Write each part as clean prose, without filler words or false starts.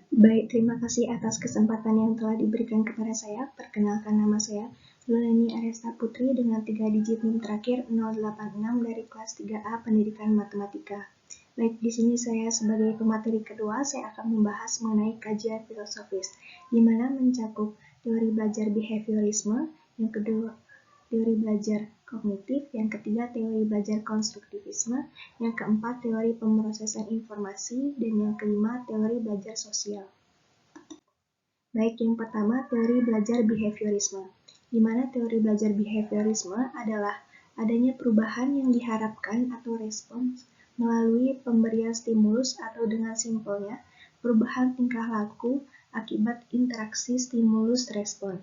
Baik, terima kasih atas kesempatan yang telah diberikan kepada saya. Perkenalkan, nama saya Luleni Aresta Putri dengan 3 digit NIM terakhir 086 dari kelas 3A Pendidikan Matematika. Baik, di sini saya sebagai pemateri kedua, saya akan membahas mengenai kajian filosofis, di mana mencakup teori belajar behaviorisme, yang kedua teori belajar kognitif, yang ketiga teori belajar konstruktivisme, yang keempat teori pemrosesan informasi, dan yang kelima teori belajar sosial. Baik, yang pertama teori belajar behaviorisme, di mana teori belajar behaviorisme adalah adanya perubahan yang diharapkan atau respons melalui pemberian stimulus atau dengan simpelnya perubahan tingkah laku akibat interaksi stimulus-respon.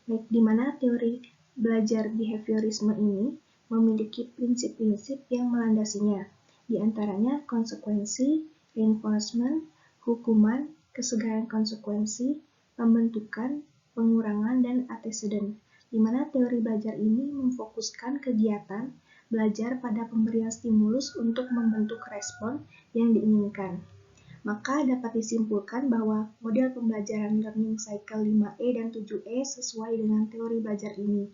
Baik, di mana teori belajar behaviorisme ini memiliki prinsip-prinsip yang melandasinya, di antaranya konsekuensi, reinforcement, hukuman, kesegaran konsekuensi, pembentukan, pengurangan, dan antecedent, di mana teori belajar ini memfokuskan kegiatan belajar pada pemberian stimulus untuk membentuk respon yang diinginkan. Maka dapat disimpulkan bahwa model pembelajaran learning cycle 5E dan 7E sesuai dengan teori belajar ini.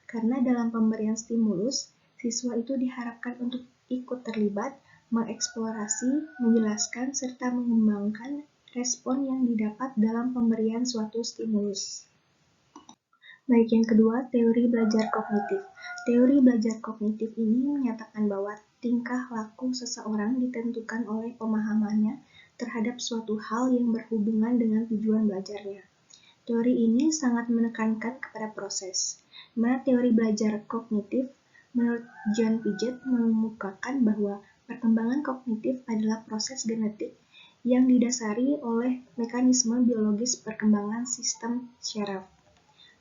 Karena dalam pemberian stimulus, siswa itu diharapkan untuk ikut terlibat, mengeksplorasi, menjelaskan, serta mengembangkan respon yang didapat dalam pemberian suatu stimulus. Baik, yang kedua, teori belajar kognitif. Teori belajar kognitif ini menyatakan bahwa tingkah laku seseorang ditentukan oleh pemahamannya terhadap suatu hal yang berhubungan dengan tujuan belajarnya. Teori ini sangat menekankan kepada proses, di mana teori belajar kognitif menurut John Piaget mengemukakan bahwa perkembangan kognitif adalah proses genetik yang didasari oleh mekanisme biologis perkembangan sistem syaraf.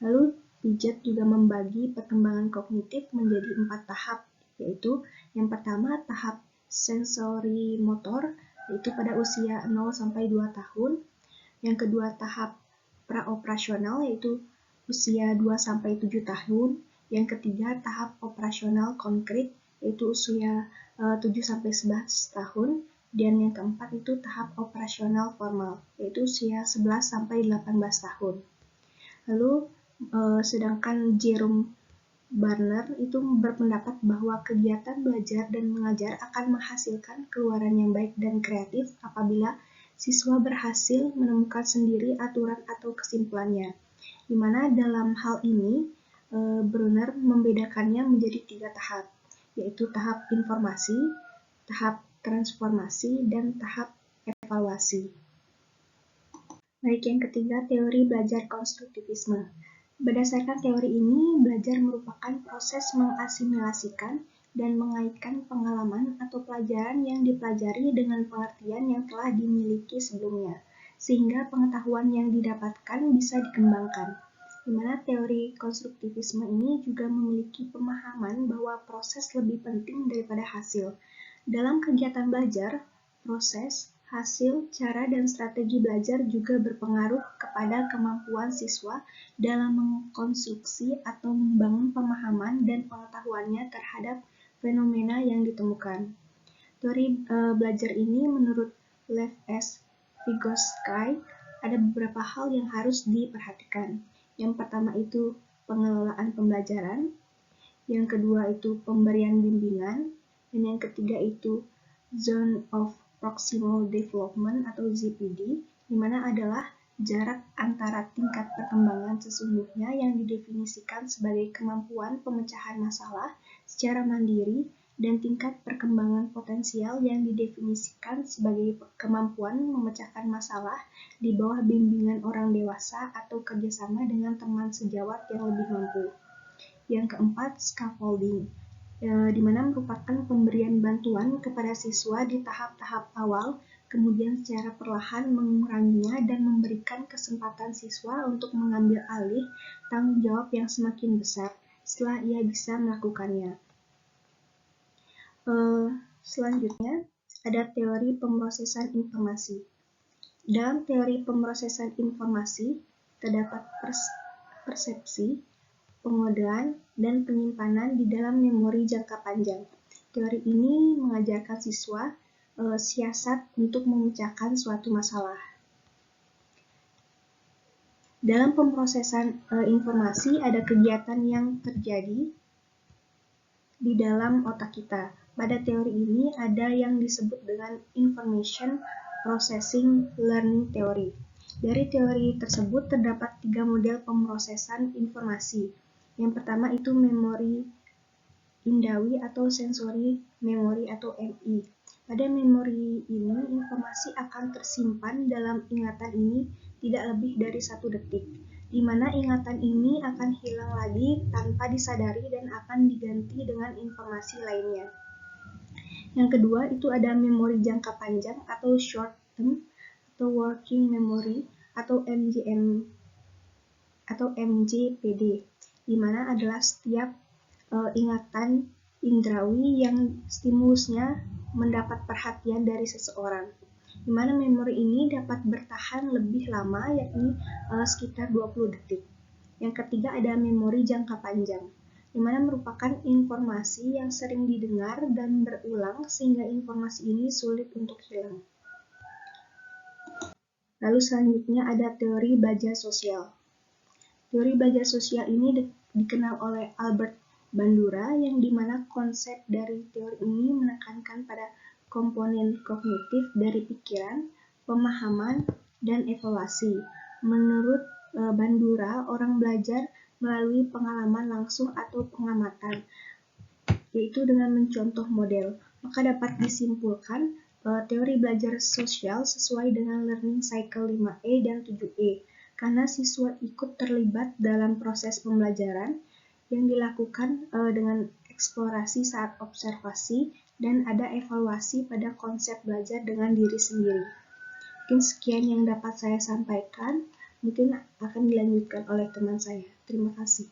Lalu Piaget juga membagi perkembangan kognitif menjadi 4 tahap, yaitu yang pertama tahap sensori motor, yaitu pada usia 0-2 tahun. Yang kedua tahap praoperasional, yaitu usia 2-7 tahun. Yang ketiga tahap operasional konkret, yaitu usia 7-11 tahun. Dan yang keempat itu tahap operasional formal, yaitu usia 11-18 tahun. Lalu sedangkan Jerome Barner itu berpendapat bahwa kegiatan belajar dan mengajar akan menghasilkan keluaran yang baik dan kreatif apabila siswa berhasil menemukan sendiri aturan atau kesimpulannya. Di mana dalam hal ini Brunner membedakannya menjadi 3 tahap, yaitu tahap informasi, tahap transformasi, dan tahap evaluasi. Baik, yang ketiga teori belajar konstruktivisme. Berdasarkan teori ini, belajar merupakan proses mengasimilasikan dan mengaitkan pengalaman atau pelajaran yang dipelajari dengan pengertian yang telah dimiliki sebelumnya, sehingga pengetahuan yang didapatkan bisa dikembangkan. Di mana teori konstruktivisme ini juga memiliki pemahaman bahwa proses lebih penting daripada hasil. Dalam kegiatan belajar, proses, hasil, cara, dan strategi belajar juga berpengaruh kepada kemampuan siswa dalam mengkonstruksi atau membangun pemahaman dan pengetahuannya terhadap fenomena yang ditemukan. Teori belajar ini menurut Lev S. Vygotsky ada beberapa hal yang harus diperhatikan. Yang pertama itu pengelolaan pembelajaran, yang kedua itu pemberian bimbingan, dan yang ketiga itu Zone of Proximal Development atau ZPD, di mana adalah jarak antara tingkat perkembangan sesungguhnya yang didefinisikan sebagai kemampuan pemecahan masalah secara mandiri dan tingkat perkembangan potensial yang didefinisikan sebagai kemampuan memecahkan masalah di bawah bimbingan orang dewasa atau kerjasama dengan teman sejawat yang lebih mampu. Yang keempat, scaffolding, di mana merupakan pemberian bantuan kepada siswa di tahap-tahap awal, kemudian secara perlahan menguranginya dan memberikan kesempatan siswa untuk mengambil alih tanggung jawab yang semakin besar setelah ia bisa melakukannya. Selanjutnya, ada teori pemrosesan informasi. Dalam teori pemrosesan informasi, terdapat persepsi, pengodean, dan penyimpanan di dalam memori jangka panjang. Teori ini mengajarkan siswa siasat untuk memecahkan suatu masalah. Dalam pemrosesan informasi ada kegiatan yang terjadi di dalam otak kita. Pada teori ini ada yang disebut dengan Information Processing Learning Theory. Dari teori tersebut terdapat 3 model pemrosesan informasi. Yang pertama itu memori indawi atau sensory memory atau MI. Pada memori ini, informasi akan tersimpan dalam ingatan ini tidak lebih dari 1 detik, di mana ingatan ini akan hilang lagi tanpa disadari dan akan diganti dengan informasi lainnya. Yang kedua itu ada memori jangka panjang atau short term atau working memory atau MJPD, di mana adalah setiap ingatan indrawi yang stimulusnya mendapat perhatian dari seseorang, di mana memori ini dapat bertahan lebih lama, yakni sekitar 20 detik. Yang ketiga ada memori jangka panjang, di mana merupakan informasi yang sering didengar dan berulang sehingga informasi ini sulit untuk hilang. Lalu selanjutnya ada teori baja sosial. Teori baja sosial ini dikenal oleh Albert Bandura, yang dimana konsep dari teori ini menekankan pada komponen kognitif dari pikiran, pemahaman, dan evaluasi. Menurut Bandura, orang belajar melalui pengalaman langsung atau pengamatan, yaitu dengan mencontoh model. Maka dapat disimpulkan teori belajar sosial sesuai dengan learning cycle 5E dan 7E, karena siswa ikut terlibat dalam proses pembelajaran yang dilakukan dengan eksplorasi saat observasi dan ada evaluasi pada konsep belajar dengan diri sendiri. Mungkin sekian yang dapat saya sampaikan, mungkin akan dilanjutkan oleh teman saya. Terima kasih.